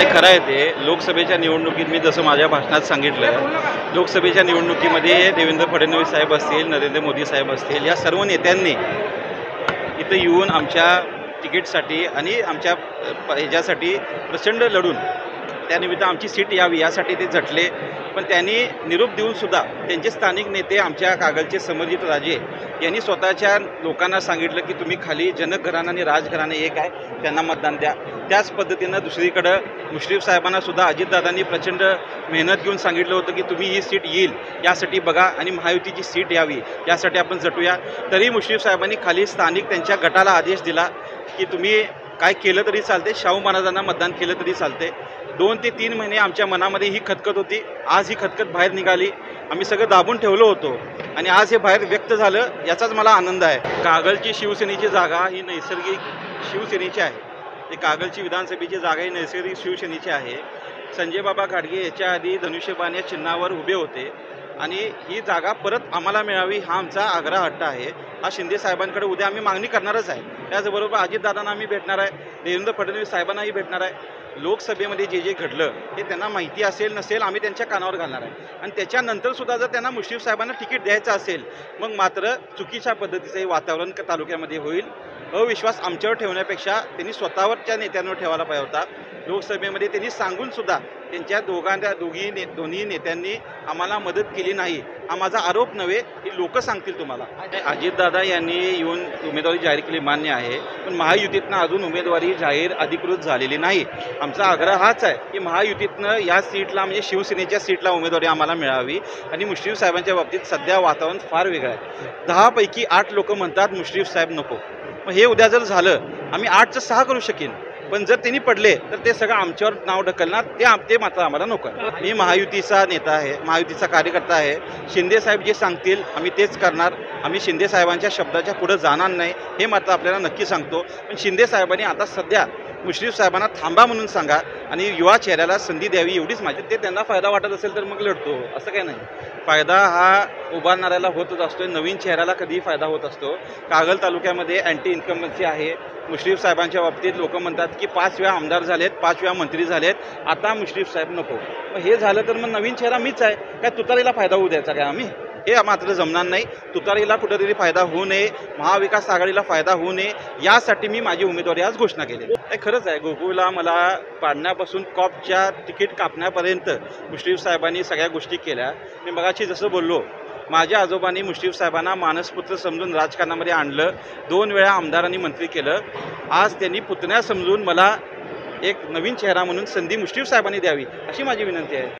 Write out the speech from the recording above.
नाही खरं आहे ते. लोकसभेच्या निवडणुकीत मी जसं माझ्या भाषणात सांगितलं, लोकसभेच्या निवडणुकीमध्ये देवेंद्र फडणवीस साहेब असतील, नरेंद्र मोदी साहेब असतील, या सर्व नेत्यांनी इथं येऊन आमच्या तिकीटसाठी आणि आमच्या ह्याच्यासाठी प्रचंड लढून त्यानिमित्त आमची सीट यावी यासाठी ते झटले. पण त्यांनी निरोप देऊनसुद्धा त्यांचे स्थानिक नेते आमच्या कागलचे समरजित राजे यांनी स्वतःच्या लोकांना सांगितलं की तुम्ही खाली जनक घराणं आणि राजघराणं एक आहे, त्यांना मतदान द्या. त्याच पद्धतीनं दुसरीकडं मुश्रीफ साहेबांनासुद्धा अजितदादांनी प्रचंड मेहनत घेऊन सांगितलं होतं की तुम्ही ही सीट येईल यासाठी बघा आणि महायुतीची सीट यावी यासाठी आपण झटूया. तरी मुश्रीफ साहेबांनी खाली स्थानिक त्यांच्या गटाला आदेश दिला की तुम्ही काय केलं तरी चालते, शाहू महाराजांना मतदान केलं तरी चालते. 2 ते 3 महिने आमच्या मनामध्ये ही खतखत होती. आज ही खतखत बाहेर निघाली. आम्ही सगळं दाबून ठेवलं होतो आणि आज हे बाहेर व्यक्त झालं याचाच मला आनंद आहे. कागलची शिवसेनेची जागा ही नैसर्गिक शिवसेनेची आहे. ते कागलची विधानसभेची जागा ही नैसर्गिक शिवसेनेची आहे. संजय बाबा घाटगे याच्या आधी धनुष्यबाण या चिन्हावर उभे होते आणि ही जागा परत आम्हाला मिळावी हा आमचा आग्रह हट्ट आहे. हा शिंदे साहेबांकडे उद्या आम्ही मागणी करणारच आहे. त्याचबरोबर अजितदादांना आम्ही भेटणार आहे, देवेंद्र फडणवीस साहेबांनाही भेटणार आहे. लोकसभेमध्ये जे जे घडलं हे त्यांना माहिती असेल नसेल आम्ही त्यांच्या कानावर घालणार आहे. आणि त्याच्यानंतरसुद्धा जर त्यांना मुश्रीफ साहेबांना तिकीट द्यायचं असेल मग मात्र चुकीच्या पद्धतीचं हे वातावरण तालुक्यामध्ये होईल. अविश्वास आमच्यावर ठेवण्यापेक्षा त्यांनी स्वतःवरच्या नेत्यांवर ठेवायला पाहिजे होता. लोकसभेमध्ये त्यांनी सांगूनसुद्धा त्यांच्या दोन्ही नेत्यांनी आम्हाला मदत केली नाही. हा माझा आरोप नव्हे, ही लोक सांगतील तुम्हाला. अजितदादा यांनी येऊन उमेदवारी जाहीर केली मान्य आहे, पण महायुतीतनं अजून उमेदवारी जाहीर अधिकृत झालेली नाही. आमचा आग्रह हाच आहे की महायुतीतनं या सीटला म्हणजे शिवसेनेच्या सीटला उमेदवारी आम्हाला मिळावी. आणि मुश्रीफ साहेबांच्या बाबतीत सध्या वातावरण फार वेगळं आहे. 10 पैकी 8 लोक म्हणतात मुश्रीफ साहेब नको. मग हे उद्या जर झालं आम्ही 8चं 6 करू शकेन, पण जर त्यांनी पडले तर ते सगळं आमच्यावर नाव ढकलणार. ते मात्र आम्हाला नको आहे. मी महायुतीचा नेता आहे, महायुतीचा कार्यकर्ता आहे. शिंदे साहेब जे सांगतील आम्ही तेच करणार. आम्ही शिंदे साहेबांच्या शब्दाच्या पुढे जाणार नाही हे मात्र आपल्याला नक्की सांगतो. पण शिंदे साहेबांनी आता सध्या मुश्रीफ साहेबांना थांबा म्हणून सांगा आणि युवा चेहऱ्याला संधी द्यावी एवढीच माझी. ते त्यांना फायदा वाटत असेल तर मग लढतो, असं काही नाही. फायदा हा उभारणाऱ्याला होतच असतो, नवीन चेहऱ्याला कधीही फायदा होत असतो. कागल तालुक्यामध्ये अँटी इन्कम्बन्सी आहे. मुश्रीफ साहेबांच्या बाबतीत लोक म्हणतात की 5 वेळा आमदार झालेत, 5 वेळा मंत्री झालेत, आता मुश्रीफ साहेब नको. मग हे झालं तर मग नवीन चेहरा मीच आहे. काय तुतारीला फायदा होऊ द्यायचा काय आम्ही? हे मात्र जमणार नाही. तुतारीला कुठेतरी फायदा होऊ नये, महाविकास आघाडीला फायदा होऊ नये यासाठी मी माझी उमेदवारी आज घोषणा केली. हे खरंच आहे, गोकुळला मला पाडण्यापासून कॉपच्या तिकीट कापण्यापर्यंत मुश्रीफ साहेबांनी सगळ्या गोष्टी केल्या. मी मगाशी जसं बोललो, माझ्या आजोबांनी मुश्रीफ साहेबांना मानसपुत्र समजून राजकारणामध्ये आणलं, 2 वेळा आमदार आणि मंत्री केलं. आज त्यांनी पुतण्या समजून मला एक नवीन चेहरा म्हणून संधी मुश्रीफ साहेबांनी द्यावी अशी माझी विनंती आहे.